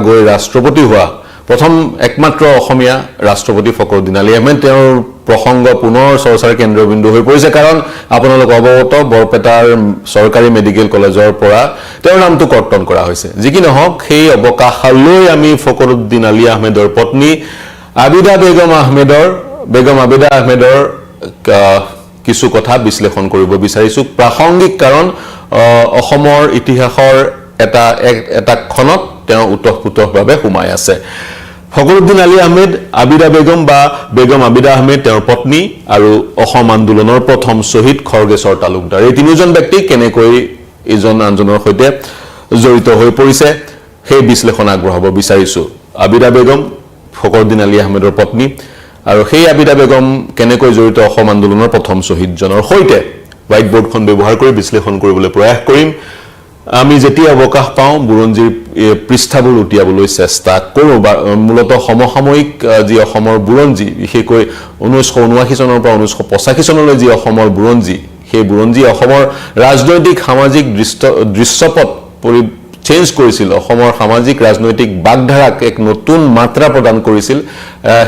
গৈ ৰাষ্ট্ৰপতি হোৱা প্ৰথম একমাত্ৰ অসমীয়া ৰাষ্ট্ৰপতি ফখৰুদ্দিন আলী আহমেদ তেওঁৰ প্ৰসংগ পুনৰ চৰ্চাৰ কেন্দ্ৰবিন্দু হৈ পৰিছে কাৰণ আপোনালোক অৱগত বৰপেটাৰ চৰকাৰী মেডিকেল কলেজৰ পৰা তেওঁৰ নামটো কৰ্তন কৰা হৈছে যি কি নহওক সেই অৱকাশলৈ আমি ফখৰুদ্দিন আলী আহমেদৰ পত্নী বেগম আবিদা আহমেদৰ কিছু কথা বিশ্লেষণ কৰিব বিচাৰিছো প্ৰাসংগিক কাৰণ অসমৰ ইতিহাসৰ এটা খনত তেওঁ উতঃপুতভাৱে সোমাই আছে ফখৰুদ্দিন আলী আহমেদ বেগম আবিদা আহমেদ তেওঁৰ পত্নী আৰু অসম আন্দোলনৰ প্ৰথম শ্বহীদ খৰগেশ্বৰ তালুকদাৰ এই তিনিজন ব্যক্তি কেনেকৈ ইজন আনজনৰ সৈতে জড়িত হৈ পৰিছে সেই বিশ্লেষণ আগবঢ়াব বিচাৰিছো আবিদা বেগম ফখৰুদ্দিন আলী আহমেদৰ পত্নী আৰু সেই আবিদা বেগম কেনেকৈ জড়িত অসম আন্দোলনৰ প্ৰথম শ্বহীদজনৰ সৈতে হোৱাইট বৰ্ডখন ব্যৱহাৰ কৰি বিশ্লেষণ কৰিবলৈ প্ৰয়াস কৰিম আমি যেতিয়া অৱকাশ পাওঁ বুৰঞ্জীৰ পৃষ্ঠাবোৰ উটিয়াবলৈ চেষ্টা কৰোঁ মূলত সমসাময়িক যি অসমৰ বুৰঞ্জী বিশেষকৈ 1979 চনৰ পৰা 1985 চনলৈ যি অসমৰ বুৰঞ্জী সেই বুৰঞ্জী অসমৰ ৰাজনৈতিক সামাজিক দৃশ্যপট চেঞ্জ কৰিছিল অসমৰ সামাজিক ৰাজনৈতিক বাগধাৰাক এক নতুন মাত্ৰা প্ৰদান কৰিছিল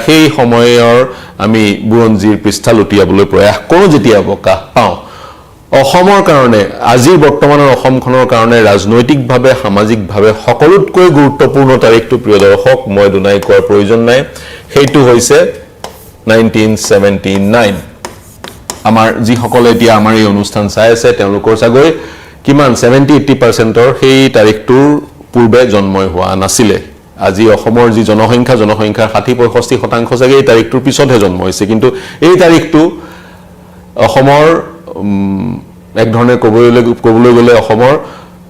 সেই সময়ৰ আমি বুৰঞ্জীৰ পৃষ্ঠা লুটিয়াবলৈ প্ৰয়াস কৰোঁ যেতিয়া অৱকাশ পাওঁ অসমৰ কাৰণে আজিৰ বৰ্তমানৰ অসমখনৰ কাৰণে ৰাজনৈতিকভাৱে সামাজিকভাৱে সকলোতকৈ গুৰুত্বপূৰ্ণ তাৰিখটো প্ৰিয় দৰ্শক মই দুনাই কোৱাৰ প্ৰয়োজন নাই সেইটো হৈছে 1979 আমাৰ যিসকলে এতিয়া আমাৰ এই অনুষ্ঠান চাই আছে তেওঁলোকৰ চাগৈ কিমান 70-80% সেই তাৰিখটোৰ পূৰ্বে জন্মই হোৱা নাছিলে আজি অসমৰ যি জনসংখ্যাৰ 60-65% চাগে এই তাৰিখটোৰ পিছতহে জন্ম হৈছে কিন্তু এই তাৰিখটো অসমৰ এক ধৰণে ক'বলৈ গ'লে অসমৰ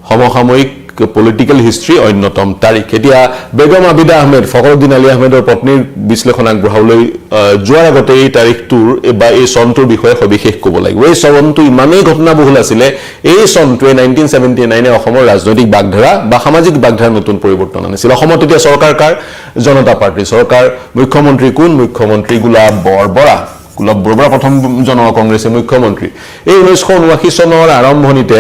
সমসাময়িক পলিটিক্যাল হিষ্ট্ৰী অন্যতম তাৰিখ এতিয়া বেগম আবিদা আহমেদ ফখৰুদ্দিন আলী আহমেদৰ পত্নীৰ বিশ্লেষণ আগবঢ়াবলৈ যোৱাৰ আগতে এই তাৰিখটোৰ বা এই চনটোৰ বিষয়ে সবিশেষ ক'ব লাগিব এই চনটো ইমানেই ঘটনাবহুল আছিলে এই চনটোৱে 1979 অসমৰ ৰাজনৈতিক বাগধাৰা বা সামাজিক বাগধাৰাৰ নতুন পৰিৱৰ্তন আনিছিল অসমত এতিয়া চৰকাৰ জনতা পাৰ্টি চৰকাৰ মুখ্যমন্ত্ৰী কোন মুখ্যমন্ত্ৰী গোলাপ বৰবৰা প্ৰথম কংগ্ৰেছৰ মুখ্যমন্ত্ৰী এই 1979 চনৰ আৰম্ভণিতে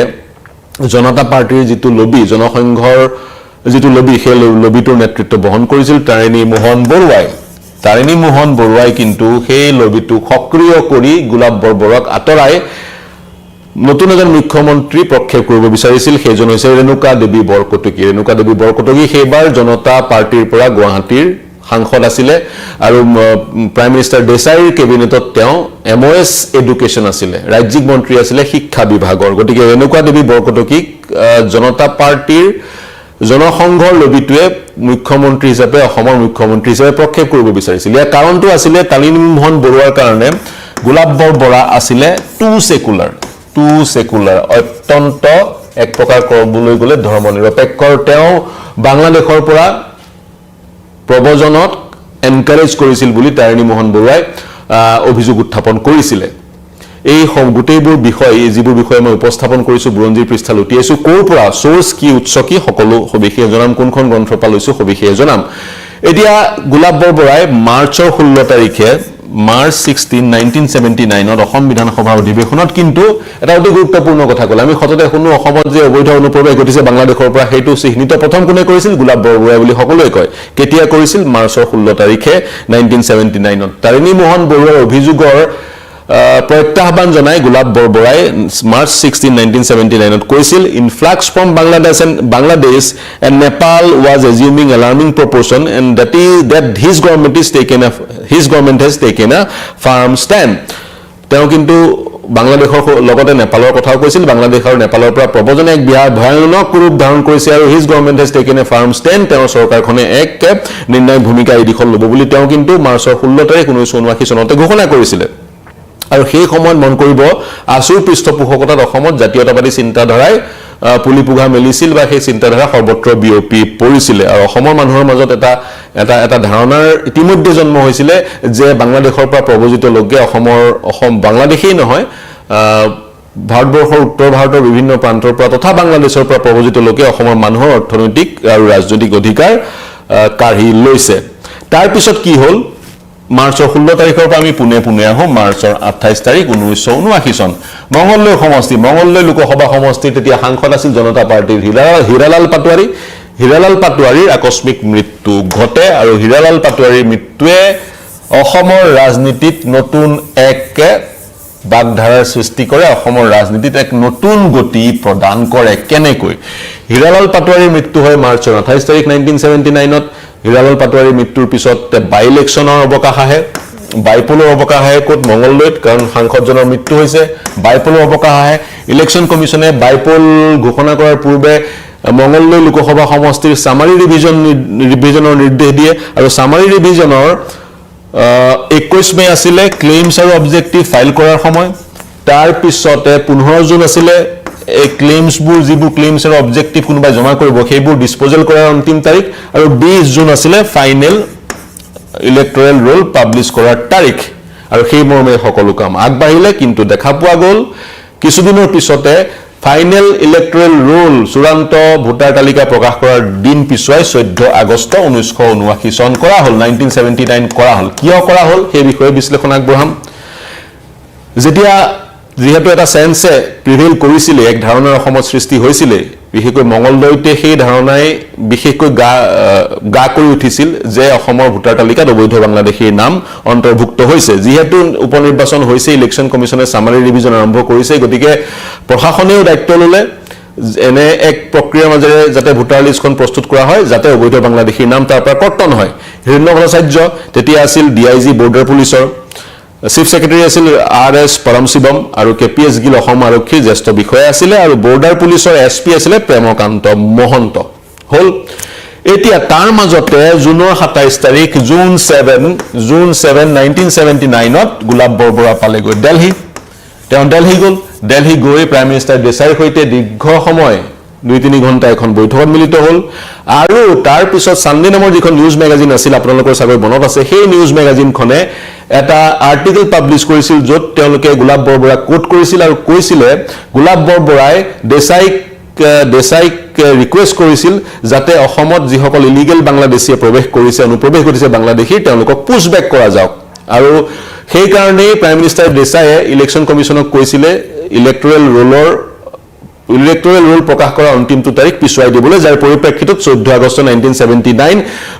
জনতা পাৰ্টিৰ যিটো লবি জনসংঘৰ যিটো লবি সেই লবিটোৰ নেতৃত্ব বহন কৰিছিল তাৰিণী মোহন বৰুৱাই কিন্তু সেই লবিটো সক্ৰিয় কৰি গোলাপ বৰবৰাক আঁতৰাই নতুন এজন মুখ্যমন্ত্ৰী প্ৰক্ষেপ কৰিব বিচাৰিছিল সেইজন হৈছে ৰেণুকা দেৱী বৰকটকী সেইবাৰ জনতা পাৰ্টিৰ পৰা গুৱাহাটীৰ সাংসদ আছিলে আৰু প্ৰাইম মিনিষ্টাৰ দেশাইৰ কেবিনেটত তেওঁ MOS এডুকেশ্যন আছিলে ৰাজ্যিক মন্ত্ৰী আছিলে শিক্ষা বিভাগৰ গতিকে ৰেণুকা দেৱী বৰকটকীক জনতা পাৰ্টিৰ জনসংঘৰ লবিটোৱে মুখ্যমন্ত্ৰী হিচাপে অসমৰ মুখ্যমন্ত্ৰী হিচাপে প্ৰক্ষেপ কৰিব বিচাৰিছিল ইয়াৰ কাৰণটো আছিলে তাৰিণী মোহন বৰুৱাৰ কাৰণে গোলাপ বৰবৰা আছিলে টু সেকুলাৰ অত্যন্ত এক প্ৰকাৰ ক'বলৈ গ'লে ধৰ্মনিৰপেক্ষৰ তেওঁ বাংলাদেশৰ পৰা প্ৰবজনত এনকাৰেজ কৰিছিল বুলি তাৰিণী মোহন বৰুৱাই অভিযোগ উত্থাপন কৰিছিল এই গোটেইবোৰ বিষয় যিবোৰ বিষয়ে মই উপস্থাপন কৰিছো বুৰঞ্জীৰ পৃষ্ঠা লুটিয়াইছো ক'ৰ পৰা সোৰ্স কি উৎস কি সকলো সবিশেষ জনাম কোনখন গ্ৰন্থৰ পৰা লৈছো সবিশেষ জনাম এতিয়া গোলাপ বৰবৰাই মাৰ্চৰ 16 তাৰিখে মাৰ্চ 16 1979ত অসম বিধানসভাৰ অধিৱেশনত কিন্তু এটা অতি গুৰুত্বপূৰ্ণ কথা ক'লে আমি সততে শুনো অসমত যে অবৈধ অনুপ্ৰৱেশ ঘটিছে বাংলাদেশৰ পৰা সেইটো চিহ্নিত প্ৰথম কোনে কৰিছিল গোলাপ বৰবৰাই বুলি সকলোৱে কয় কেতিয়া কৰিছিল মাৰ্চৰ 16 তাৰিখে 1979ত তাৰিণী মোহন বৰুৱাৰ অভিযোগৰ প্ৰত্যাহ্বান জনাই গোলাপ বৰবৰাই মাৰ্চ 16 1979ত কৈছিল influx from Bangladesh and Nepal was assuming alarming proportion and that his government has taken a firm stand তেওঁ কিন্তু বাংলাদেশৰ লগতে নেপালৰ কথাও কৈছিল বাংলাদেশ আৰু নেপালৰ পৰা প্ৰবজনে এক ভয়ানক ৰূপ ধাৰণ কৰিছে আৰু his government has taken a firm stand তেওঁৰ চৰকাৰখনে এক নিৰ্ণায়ক ভূমিকা এই দিশত ল'ব বুলি তেওঁ কিন্তু মাৰ্চৰ 16 তাৰিখ 1979 চনতে ঘোষণা কৰিছিল আৰু সেই সময়ত মন কৰিব আছুৰ পৃষ্ঠপোষকতাত অসমত জাতীয়তাবাদী চিন্তাধাৰাই পুলিপুঘা মেলিছিল বা সেই চিন্তাধাৰা সৰ্বত্ৰ বিয়পি পৰিছিল আৰু অসমৰ মানুহৰ মাজত এটা ধাৰণাৰ ইতিমধ্যে জন্ম হৈছিল যে বাংলাদেশৰ পৰা প্ৰৱজিত লোকে অসম বাংলাদেশেই নহয় ভাৰতবৰ্ষৰ উত্তৰ ভাৰতৰ বিভিন্ন প্ৰান্তৰ পৰা তথা বাংলাদেশৰ পৰা প্ৰৱজিত লোকে অসমৰ মানুহৰ অৰ্থনৈতিক আৰু ৰাজনৈতিক অধিকাৰ কাঢ়ি লৈছে তাৰ পিছত কি হ'ল মাৰ্চৰ 16 তাৰিখৰ পৰা আমি পুনে আহোঁ মাৰ্চৰ 28 তাৰিখ 1979 চন মঙ্গলদৈ লোকসভা সমষ্টিত তেতিয়া সাংসদ আছিল জনতা পাৰ্টিৰ হীৰালাল পাটোৱাৰী হীৰালাল পাটোৱাৰীৰ আকস্মিক মৃত্যু ঘটে আৰু হীৰালাল পাটোৱাৰীৰ মৃত্যুৱে অসমৰ ৰাজনীতিত নতুন এক বাগধাৰাৰ সৃষ্টি কৰে অসমৰ ৰাজনীতিত এক নতুন গতি প্ৰদান কৰে কেনেকৈ হীৰালাল পাটোৱাৰীৰ মৃত্যু হয় মাৰ্চৰ 28 তাৰিখ 1979ত হীৰালাল পাটোৱাৰীৰ মৃত্যুৰ পিছত বাই ইলেকশ্যনৰ অৱকাশ আহে বাইপোলৰ অৱকাশ আহে ক'ত মঙ্গলদৈত কাৰণ সাংসদজনৰ মৃত্যু হৈছে বাইপোলৰ অৱকাশ আহে ইলেকশ্যন কমিছনে বাইপোল ঘোষণা কৰাৰ পূৰ্বে মঙ্গলদৈ লোকসভা সমষ্টিৰ সামাৰী ৰিভিজনৰ নিৰ্দেশ দিয়ে আৰু সামাৰী ৰিভিজনৰ 21 মে আছিলে ক্লেইমছ আৰু অবজেক্টিভ ফাইল কৰাৰ সময় তাৰ পিছতে 15 জুন আছিলে এই ক্লেইমছবোৰ যিবোৰ ক্লেইমছ আৰু অবজেক্টিভ কোনোবাই জমা কৰিব সেইবোৰ ডিসপোজেল কৰাৰ অন্তিম তাৰিখ আৰু 20 জুন আছিলে ফাইনেল ইলেক্টৰেল ৰোল পাব্লিছ কৰাৰ তাৰিখ আৰু সেই মৰ্মে সকলো কাম আগবাঢ়িলে কিন্তু দেখা পোৱা গ'ল কিছুদিনৰ পিছতে ফাইনেল ইলেক্টৰেল ৰোল চূড়ান্ত ভোটাৰ তালিকা প্ৰকাশ কৰাৰ দিন পিছুৱাই 14 আগষ্ট 1979 চন কৰা হ'ল 1979 কৰা হ'ল কিয় কৰা হ'ল সেই বিষয়ে বিশ্লেষণ আগবঢ়াম যেতিয়া যেহেতু এটা সেন্সে প্ৰিভেইল কৰিছিল এক ধাৰণাৰ অসমত সৃষ্টি হৈছিল বিশেষকৈ মঙ্গলদৈতে সেই ধাৰণাই বিশেষকৈ গা কৰি উঠিছিল যে অসমৰ ভোটাৰ তালিকাত অবৈধ বাংলাদেশীৰ নাম অন্তৰ্ভুক্ত হৈছে যেহেতু উপনিৰ্বাচন হৈছে ইলেকশ্যন কমিছনে সামাৰী ৰিভিজন আৰম্ভ কৰিছে গতিকে প্ৰশাসনেও দায়িত্ব ল'লে এনে এক প্ৰক্ৰিয়াৰ মাজেৰে যাতে ভোটাৰ লিষ্টখন প্ৰস্তুত কৰা হয় যাতে অবৈধ বাংলাদেশীৰ নাম তাৰ পৰা কৰ্তন হয় হিৰণ্য ভট্টাচাৰ্য তেতিয়া আছিল ডিআইজি বৰ্ডাৰ পুলিচৰ চিফ সেক্ৰেটাৰী আছিল আৰএছ পৰমশিৱম আৰু কেপিএছ গিল অসম আৰক্ষীৰ জ্যেষ্ঠ বিষয়া আছিল আৰু বৰ্ডাৰ পুলিচৰ এছপি আছিল প্ৰেমকান্ত মহন্ত হল এতিয়া তাৰ মাজতে জুনৰ 27 তাৰিখ জুন 7 1979ত গোলাপ বৰবৰা পালেগৈ দিল্লী তেওঁ দিল্লী গৈ প্ৰাইম মিনিষ্টাৰ দেশাইৰ সৈতে দীৰ্ঘ সময় 2-3 ঘণ্টা এখন বৈঠকত মিলিত হ'ল আৰু তাৰ পিছত চানডে নামৰ যিখন নিউজ মেগাজিন আছিল আপোনালোকৰ চাগৈ মনত আছে সেই নিউজ মেগাজিনখনে এটা আৰ্টিকেল পাব্লিছ কৰিছিল য'ত তেওঁলোকে গোলাপ বৰবৰা কোট কৰিছিল আৰু কৈছিল গোলাপ বৰবৰাই দেশাইক ৰিকুৱেষ্ট কৰিছিল যাতে অসমত যিসকল ইলিগেল বাংলাদেশীয়ে প্ৰৱেশ কৰিছে অনুপ্ৰৱেশ কৰিছে বাংলাদেশীৰ তেওঁলোকক পুশবেক কৰা যাওক আৰু সেই কাৰণে প্ৰাইম মিনিষ্টাৰ দেশাইয়ে ইলেকশ্যন কমিছনক কৈছিল ইলেক্টৰেল ৰোল প্ৰকাশ কৰা অন্তিমটো তাৰিখ পিছুৱাই দিবলৈ যাৰ পৰিপ্ৰেক্ষিতত 14 আগষ্ট 1979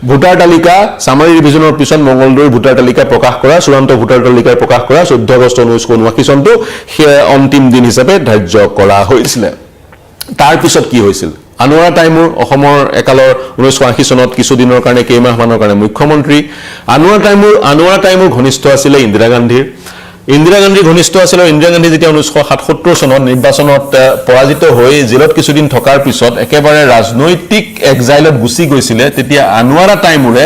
ভোটাৰ তালিকা সামাৰী ৰিভিজনৰ পিছত মঙ্গলদৈৰ ভোটাৰ তালিকা প্ৰকাশ কৰা চূড়ান্ত ভোটাৰ তালিকা প্ৰকাশ কৰা 14 আগষ্ট 1979 চনটো অন্তিম দিন হিচাপে ধাৰ্য কৰা হৈছিল তাৰ পিছত কি হৈছিল আনোৱাৰা টাইমুৰ অসমৰ একালৰ 1980 চনত কিছুদিনৰ কাৰণে কেইমাহমানৰ কাৰণে মুখ্যমন্ত্ৰী আনোৱাৰা টাইমুৰ ঘনিষ্ঠ আছিল ইন্দিৰা গান্ধীৰ ঘনিষ্ঠ আছিল ইন্দিৰা গান্ধী যেতিয়া 1977 চনত নিৰ্বাচনত পৰাজিত হৈ জেলত কিছুদিন থকাৰ পিছত একেবাৰে ৰাজনৈতিক এক্সাইলত গুচি গৈছিল তেতিয়া আনোৱাৰা টাইমুৰে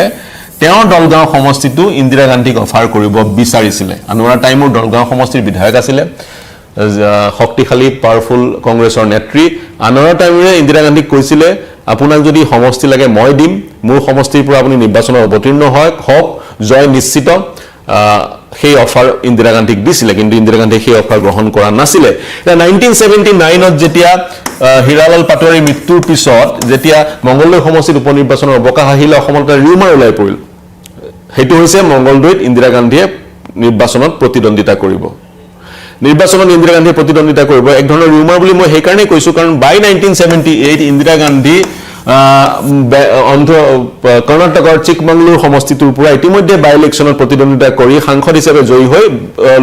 তেওঁৰ দলগাঁও সমষ্টিটো ইন্দিৰা গান্ধীক অফাৰ কৰিব বিচাৰিছিল আনোৱাৰা টাইমুৰ দলগাঁও সমষ্টিৰ বিধায়ক আছিল শক্তিশালী পাৱাৰফুল কংগ্ৰেছৰ নেত্ৰী আনোৱাৰা টাইমুৰে ইন্দিৰা গান্ধীক কৈছিল আপোনাক যদি সমষ্টি লাগে মই দিম মোৰ সমষ্টিৰ পৰা আপুনি নিৰ্বাচনত অৱতীৰ্ণ হওক জয় নিশ্চিত সেই অফাৰ ইন্দিৰা গান্ধীক দিছিল কিন্তু ইন্দিৰা গান্ধীয়ে সেই অফাৰ গ্ৰহণ কৰা নাছিল 1979ত যেতিয়া হীৰালাল পাটোৱাৰীৰ মৃত্যুৰ পিছত যেতিয়া মঙ্গলদৈ সমষ্টিত উপনিৰ্বাচনৰ অৱকাশ আহিলে অসমত এটা ৰিউমাৰ ওলাই পৰিল সেইটো হৈছে মঙ্গলদৈত ইন্দিৰা গান্ধীয়ে নিৰ্বাচনত প্ৰতিদ্বন্দ্বিতা কৰিব এক ধৰণৰ ৰিউমাৰ বুলি মই সেইকাৰণে কৈছো কাৰণ বাই 1978 ইন্দিৰা গান্ধী কৰ্ণাটকৰ চিকমংগলুৰ সমষ্টিটোৰ পৰা ইতিমধ্যে বাই ইলেকশ্যনত প্ৰতিদ্বন্দ্বিতা কৰি সাংসদ হিচাপে জয়ী হৈ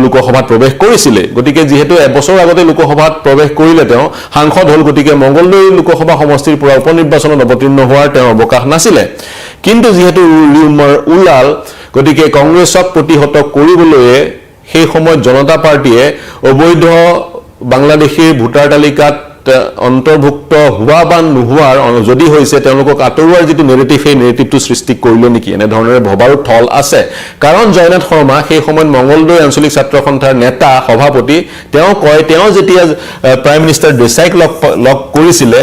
লোকসভাত প্ৰৱেশ কৰিছিল গতিকে যেহেতু এবছৰ আগতে লোকসভাত প্ৰৱেশ কৰিলে তেওঁ সাংসদ হ'ল গতিকে মঙ্গলদৈ লোকসভা সমষ্টিৰ পৰা উপনিৰ্বাচনত অৱতীৰ্ণ হোৱাৰ তেওঁ অৱকাশ নাছিল কিন্তু যেহেতু ৰিউমাৰ ওলাল গতিকে কংগ্ৰেছক প্ৰতিহত কৰিবলৈ সেই সময়ত জনতা পাৰ্টিয়ে অবৈধ বাংলাদেশীৰ ভোটাৰ তালিকাত অন্তৰ্ভুক্ত হোৱা বা নোহোৱাৰ যদি হৈছে তেওঁলোকক আঁতৰোৱাৰ যিটো নেৰেটিভ সেই নেৰেটিভটো সৃষ্টি কৰিলে নেকি এনে ধৰণে ভবাৰো থল আছে কাৰণ জয়নাথ শৰ্মা সেই সময়ত মঙ্গলদৈ আঞ্চলিক ছাত্ৰ সন্থাৰ নেতা সভাপতি তেওঁ যেতিয়া প্ৰাইম মিনিষ্টাৰ দেশাইক লগ কৰিছিল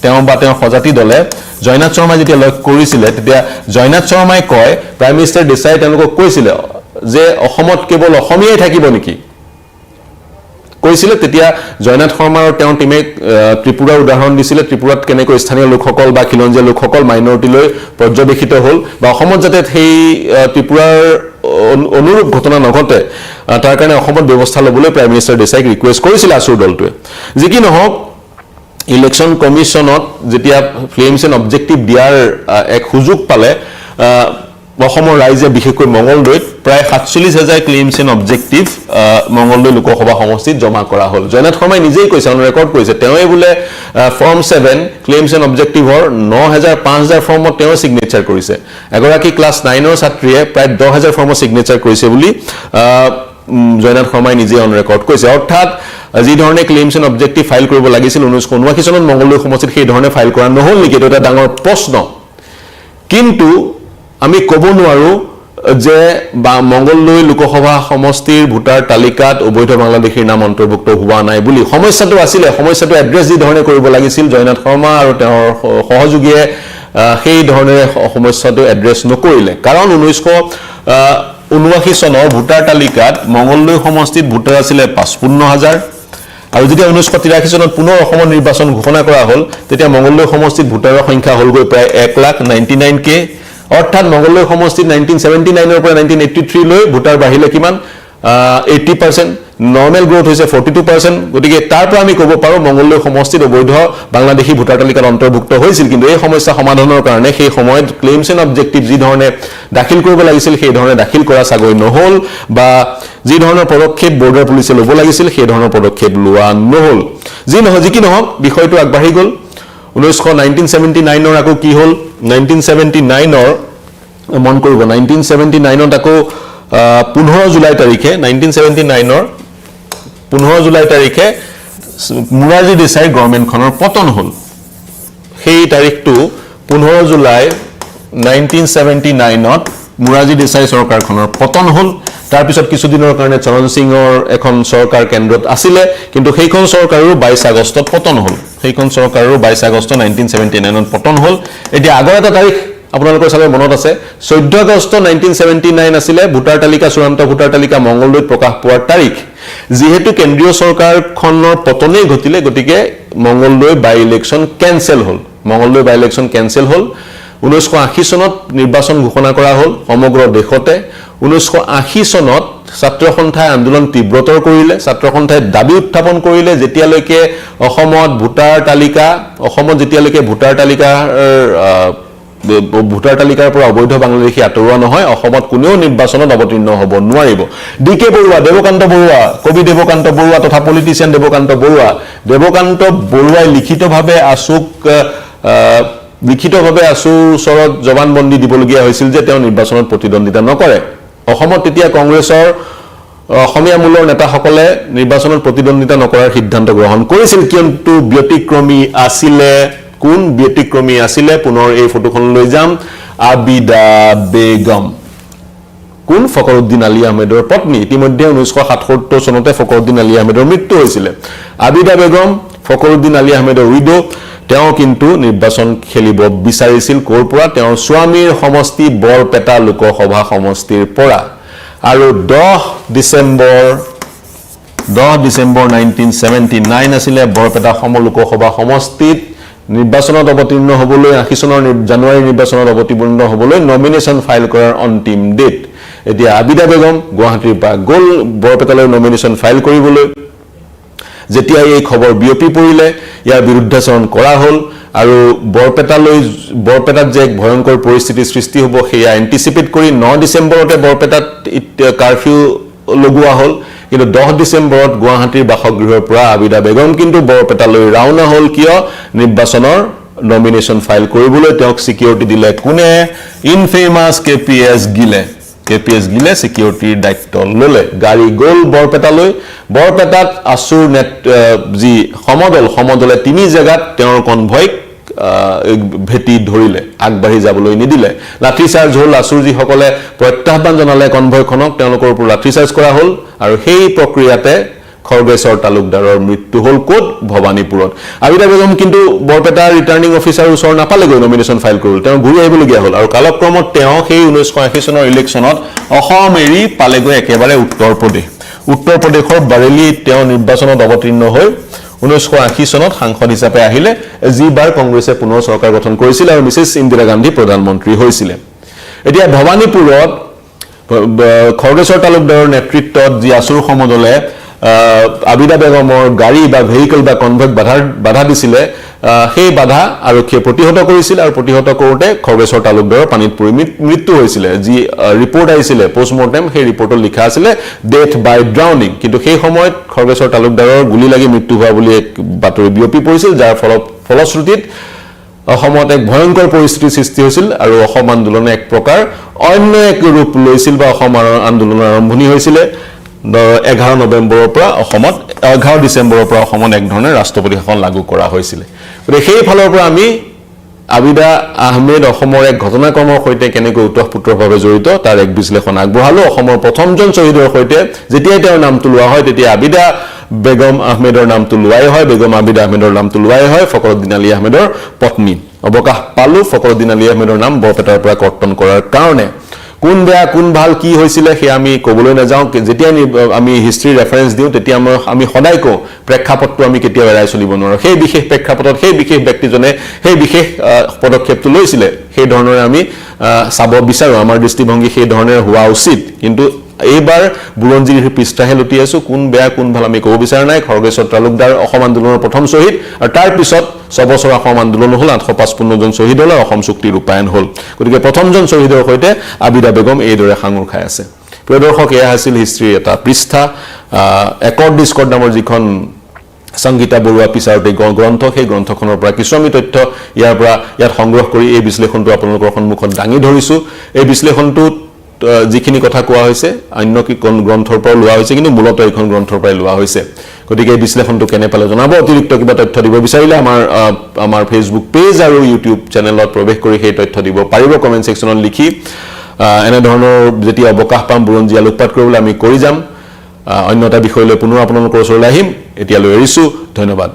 তেওঁ সজাতি দলে জয়নাথ শৰ্মা যেতিয়া লগ কৰিছিল তেতিয়া জয়নাথ শৰ্মাই কয় প্ৰাইম মিনিষ্টাৰ দেশাই তেওঁলোকক কৈছিল যে অসমত কেৱল অসমীয়াই থাকিব নেকি কৈছিল তেতিয়া জয়নাথ শৰ্মা আৰু তেওঁৰ টিমে ত্ৰিপুৰাৰ উদাহৰণ দিছিল ত্ৰিপুৰাত কেনেকৈ স্থানীয় লোকসকল বা খিলঞ্জীয়া লোকসকল মাইনৰিটিলৈ পৰ্যবেক্ষিত হ'ল বা অসমত যাতে সেই ত্ৰিপুৰাৰ অনুৰূপ ঘটনা নঘটে তাৰ কাৰণে অসমত ব্যৱস্থা ল'বলৈ প্ৰাইম মিনিষ্টাৰ দেশাইক ৰিকুৱেষ্ট কৰিছিল আছুৰ দলটোৱে যি কি নহওক ইলেকশ্যন কমিশ্যনত যেতিয়া ফ্লেমছ এণ্ড অবজেক্টিভ দিয়াৰ এক সুযোগ পালে অসমৰ ৰাইজে বিশেষকৈ মঙলদৈত প্ৰায় 47,000 claims and objective Mangaldoi Lok Sabha সমষ্টিত জমা কৰা হ'ল জয়নাথ শৰ্মাই নিজেই কৈছে ৰেকৰ্ড কৰিছে তেওঁৱে বোলে ফৰ্ম 7 ক্লেইমছ এণ্ড অবজেক্টিভৰ 9,000 5,000 ফৰ্মত তেওঁ সিগনেচাৰ কৰিছে এগৰাকী ক্লাছ 9ৰ ছাত্ৰীয়ে প্ৰায় 10,000 ফৰ্মত সিগনেচাৰ কৰিছে বুলি জয়নাথ শৰ্মাই নিজে অন ৰেকৰ্ড কৈছে অৰ্থাৎ যি ধৰণে ক্লেইমছ এণ্ড অবজেক্টিভ ফাইল কৰিব লাগিছিল 1979 চনত মঙলদৈ সমষ্টিত সেই ধৰণে ফাইল কৰা নহল নেকি এটা ডাঙৰ প্ৰশ্ন কিন্তু আমি ক'ব নোৱাৰো যে মঙ্গলদৈ লোকসভা সমষ্টিৰ ভোটাৰ তালিকাত অবৈধ বাংলাদেশীৰ নাম অন্তৰ্ভুক্ত হোৱা নাই বুলি সমস্যাটো আছিলে সমস্যাটো এড্ৰেছ যি ধৰণে কৰিব লাগিছিল জয়নাথ শৰ্মা আৰু তেওঁৰ সহযোগীয়ে সেই ধৰণে সমস্যাটো এড্ৰেছ নকৰিলে কাৰণ 1979 চনৰ ভোটাৰ তালিকাত মঙ্গলদৈ সমষ্টিত ভোটাৰ আছিলে 55,000 আৰু যেতিয়া 1983 চনত পুনৰ অসমৰ নিৰ্বাচন ঘোষণা কৰা হ'ল তেতিয়া মঙ্গলদৈ সমষ্টিত ভোটাৰৰ সংখ্যা হ'ল গৈ প্ৰায় 1,99,000 অৰ্থাৎ মঙ্গলদৈ সমষ্টিত 1979 পৰা 1983 লৈ ভোটাৰ বাঢ়িলে কিমান 80% নৰ্মেল গ্ৰোথ হৈছে 42% গতিকে তাৰ পৰা আমি ক'ব পাৰো মঙ্গলদৈ সমষ্টিত অবৈধ বাংলাদেশী ভোটাৰ তালিকাত অন্তৰ্ভুক্ত হৈছিল কিন্তু এই সমস্যা সমাধানৰ কাৰণে সেই সময়ত ক্লেইমছ এণ্ড অবজেক্টিভ যি ধৰণে দাখিল কৰিব লাগিছিল সেই ধৰণে দাখিল কৰা সাগৈ নহল বা যি ধৰণৰ পদক্ষেপ বৰ্ডাৰ পুলিচে ল'ব লাগিছিল সেই ধৰণৰ পদক্ষেপ লোৱা নহল যি কি নহওক বিষয়টো আগবাঢ়ি গ'ল 1979 আকৌ কি হ'ল 1979 মন কৰিব 1979 আকৌ 15 জুলাই তাৰিখে 1979 15 জুলাই তাৰিখে মুৰাৰজী দেশাই গভৰ্ণমেণ্টখনৰ পতন হ'ল সেই তাৰিখটো 15 জুলাই 1979 মুৰাৰজী দেশাই চৰকাৰখনৰ পতন হ'ল তাৰ পিছত কিছু দিনৰ কাৰণে চৰণ সিঙৰ এখন চৰকাৰ কেন্দ্ৰত আছিল কিন্তু সেইখন চৰকাৰৰ 22 আগষ্টত পতন হ'ল সেইখন চৰকাৰৰ 22 আগষ্ট 1979 পতন হ'ল এতিয়া আগৰ এটা তাৰিখ আপোনালোকৰ চাগে মনত আছে 14 আগষ্ট 1979 আছিল ভোটাৰ তালিকা চূড়ান্ত ভোটাৰ তালিকা মঙ্গলদৈত প্ৰকাশ পোৱাৰ তাৰিখ যেহেতু কেন্দ্ৰীয় চৰকাৰখনৰ পতনেই ঘটিলে গতিকে মঙ্গলদৈ বাই ইলেকশ্যন কেনসেল হ'ল মঙ্গলদৈ বাই ইলেকশ্যন কেনসেল হ'ল 1980 চনত নিৰ্বাচন ঘোষণা কৰা হ'ল সমগ্ৰ দেশতে 1980 চনত ছাত্ৰ সন্থাই আন্দোলন তীব্ৰতৰ কৰিলে ছাত্ৰ সন্থাই দাবী উত্থাপন কৰিলে যেতিয়ালৈকে অসমত ভোটাৰ তালিকাৰ পৰা অবৈধ বাংলাদেশী আঁতৰোৱা নহয় অসমত কোনেও নিৰ্বাচনত অৱতীৰ্ণ হ'ব নোৱাৰিব ডিকে বৰুৱা দেৱকান্ত বৰুৱা কবি দেৱকান্ত বৰুৱা তথা পলিটিচিয়ান দেৱকান্ত বৰুৱাই লিখিতভাৱে আছুৰ ওচৰত জবানবন্দী দিবলগীয়া হৈছিল যে তেওঁ নিৰ্বাচনত প্ৰতিদ্বন্দ্বিতা নকৰে অসমত তেতিয়া কংগ্ৰেছৰ অসমীয়া মূলৰ নেতাসকলে নিৰ্বাচনত প্ৰতিদ্বন্দ্বিতা নকৰাৰ সিদ্ধান্ত গ্ৰহণ কৰিছিল কিন্তু ব্যতিক্ৰমী আছিলে কোন ব্যতিক্ৰমী আছিলে পুনৰ এই ফটোখন লৈ যাম আবিদা বেগম কোন ফকৰুদ্দিন আলী আহমেদৰ পত্নী ইতিমধ্যে 1977 চনতে ফকৰুদ্দিন আলী আহমেদৰ মৃত্যু হৈছিল আবিদা বেগম ফকৰুদ্দিন আলী আহমেদৰ উইডো তেওঁ কিন্তু নিৰ্বাচন খেলিব বিচাৰিছিল কোৰ পৰা তেওঁৰ স্বামীৰ সমষ্টি বৰপেটা লোকসভা সমষ্টিৰ পৰা আৰু 10 ডিসেম্বৰ 1979 আছিল বৰপেটা লোকসভা সমষ্টিত নিৰ্বাচনত অৱতীৰ্ণ হ'বলৈ 80 চনৰ জানুৱাৰী নিৰ্বাচনত অৱতীৰ্ণ হ'বলৈ নমিনেশন ফাইল কৰাৰ অন্তিম ডেট এতিয়া আবিদা বেগম গুৱাহাটীৰ পৰা গ'ল বৰপেটালৈ নমিনেশন ফাইল কৰিবলৈ যেতিয়া এই খবৰ বিয়পি পৰিলে ইয়াৰ বিৰুদ্ধাচৰণ কৰা হ'ল আৰু বৰপেটাত যে এক ভয়ংকৰ পৰিস্থিতি সৃষ্টি হ'ব সেয়া এন্টিসিপেট কৰি 9 ডিসেম্বৰতে বৰপেটাত কাৰফিউ লগোৱা হ'ল কিন্তু 10 ডিসেম্বৰত গুৱাহাটীৰ বাসগৃহৰ পৰা আবিদা বেগম কিন্তু বৰপেটালৈ ৰাওনা হ'ল কিয় নিৰ্বাচনৰ নমিনেশন ফাইল কৰিবলৈ তেওঁক সিকিউৰিটি দিলে কোনে ইনফেমাস কেপিএছ গিলে সিকিউৰিটিৰ দায়িত্ব ললে গাড়ী গ'ল বৰপেটাত আছুৰ যি সমদলে তিনি জায়গাত তেওঁৰ কনভয়ক ভেটি ধৰিলে আগবাঢ়ি যাবলৈ নিদিলে লাঠি চাৰ্জ হ'ল আছুৰ যি সকলে প্ৰত্যাহ্বান জনালে কনভয়খনক তেওঁলোকৰ ওপৰত লাঠি চাৰ্জ কৰা হ'ল আৰু সেই প্ৰক্ৰিয়াতে খৰগেছৰ তালুকদাৰৰ মৃত্যু হ'ল কোট ভবানীপুৰত আবিদা বেগম কিন্তু বৰপেটা ৰিটাৰ্নিং অফিচাৰ ওচৰ নাপালেগৈ নমিনেশন ফাইল কৰিল তেওঁ ঘূৰি আহিবলগীয়া হ'ল আৰু কালক্ৰমত তেওঁ সেই 1980 চনৰ ইলেকশ্যনত অসম এৰি পালেগৈ একেবাৰে উত্তৰ প্ৰদেশৰ বাৰেলিত তেওঁ নিৰ্বাচনত অৱতীৰ্ণ হৈ 1980 চনত সাংসদ হিচাপে আহিলে যিবাৰ কংগ্ৰেছে পুনৰ চৰকাৰ গঠন কৰিছিল আৰু মিছেছ ইন্দিৰা গান্ধী প্ৰধানমন্ত্ৰী হৈছিল এতিয়া ভবানীপুৰত খৰগেছৰ তালুকদাৰৰ নেতৃত্বত যি আছুৰ সমদলে আবিদা বেগমৰ গাড়ী বা ভেহিকল বা কনভয়ক বাধা দিছিলে সেই বাধা আৰক্ষীয়ে প্ৰতিহত কৰিছিল আৰু প্ৰতিহত কৰোঁতে খৰ্গেশ্বৰ তালুকদাৰৰ পানীত পৰি মৃত্যু হৈছিলে যি ৰিপৰ্ট আহিছিলে পোষ্টমৰ্টেম সেই ৰিপৰ্টত লিখা আছিলে ডেথ বাই ড্ৰাউনিং কিন্তু সেই সময়ত খৰ্গেশ্বৰ তালুকদাৰৰ গুলী লাগি মৃত্যু হোৱা বুলি এক বাতৰি বিয়পি পৰিছিল যাৰ ফলশ্ৰুতিত অসমত এক ভয়ংকৰ পৰিস্থিতিৰ সৃষ্টি হৈছিল আৰু অসম আন্দোলনে এক প্ৰকাৰ অন্য এক ৰূপ লৈছিল বা অসম আন্দোলনৰ আৰম্ভণি হৈছিলে 11 নৱেম্বৰৰ পৰা অসমত 11 ডিচেম্বৰৰ পৰা অসমত এক ধৰণে ৰাষ্ট্ৰপতি শাসন লাগু কৰা হৈছিল গতিকে সেই ফালৰ পৰা আমি আবিদা আহমেদ অসমৰ এক ঘটনাক্ৰমৰ সৈতে কেনেকৈ উতঃপুতভাৱে জড়িত তাৰ এক বিশ্লেষণ আগবঢ়ালো অসমৰ প্ৰথমজন শ্বহীদৰ সৈতে যেতিয়া তেওঁৰ নামটো লোৱা হয় তেতিয়া আবিদা বেগম আহমেদৰ নামটো লোৱাই হয় বেগম আবিদা আহমেদৰ নামটো লোৱাই হয় ফখৰুদ্দিন আলী আহমেদৰ পত্নী অৱকাশ পালো ফখৰুদ্দিন আলী আহমেদৰ নাম বৰপেটাৰ পৰা কৰ্তন কৰাৰ কাৰণে কোন বেয়া কোন ভাল কি হৈছিলে হে আমি কবলৈ নাযাওঁ যেতিয়া আমি হিষ্ট্ৰী ৰেফাৰেন্স দিওঁ তেতিয়া আমি সদায় কওঁ প্ৰেক্ষাপটটো আমি কেতিয়াও এৰাই চলিব নোৱাৰো সেই বিশেষ প্ৰেক্ষাপটত সেই বিশেষ ব্যক্তিজনে সেই বিশেষ পদক্ষেপটো লৈছিলে সেই ধৰণে আমি চাব বিচাৰো আমাৰ দৃষ্টিভংগী সেই ধৰণে হোৱা উচিত কিন্তু এইবাৰ বুৰঞ্জীৰ পৃষ্ঠাহে লুটি আছো কোন বেয়া কোন ভাল আমি ক'ব বিচাৰা নাই খৰ্গেশ্বৰ তালুকদাৰ অসম আন্দোলনৰ প্ৰথম শ্বহীদ আৰু তাৰ পিছত 6 বছৰ অসম আন্দোলন হ'ল 855 জন শ্বহীদ হ'ল অসম চুক্তি ৰূপায়ণ হ'ল গতিকে প্ৰথমজন শ্বহীদৰ সৈতে আবিদা বেগম এইদৰে সাঙুৰ খাই আছে প্ৰিয় দৰ্শক এয়া আছিল হিষ্ট্ৰীৰ এটা পৃষ্ঠা একৰ্ড ডিস্কৰ্ড নামৰ যিখন সংগীতা বৰুৱা পিছাৰতে গ্ৰন্থ সেই গ্ৰন্থখনৰ পৰা কিছু আমি তথ্য ইয়াত সংগ্ৰহ কৰি এই বিশ্লেষণটো আপোনালোকৰ সন্মুখত দাঙি ধৰিছো এই বিশ্লেষণটো যিখিনি কথা কোৱা হৈছে অন্য কি কোন গ্ৰন্থৰ পৰা লোৱা হৈছে কিন্তু মূলত এইখন গ্ৰন্থৰ পৰা লোৱা হৈছে গতিকে এই বিশ্লেষণটো কেনে পালে জনাব অতিৰিক্ত কিবা তথ্য দিব বিচাৰিলে আমাৰ ফেচবুক পেজ আৰু ইউটিউব চেনেলত প্ৰৱেশ কৰি সেই তথ্য দিব পাৰিব কমেন্ট সেকশনত লিখি এনে ধৰণৰ যেতিয়া অৱকাশ পাম বুৰঞ্জী আলোকপাত কৰিবলৈ আমি কৰি যাম অন্য এটা বিষয় লৈ পুনৰ আপোনালোকৰ ওচৰলৈ আহিম এতিয়ালৈ এৰিছো ধন্যবাদ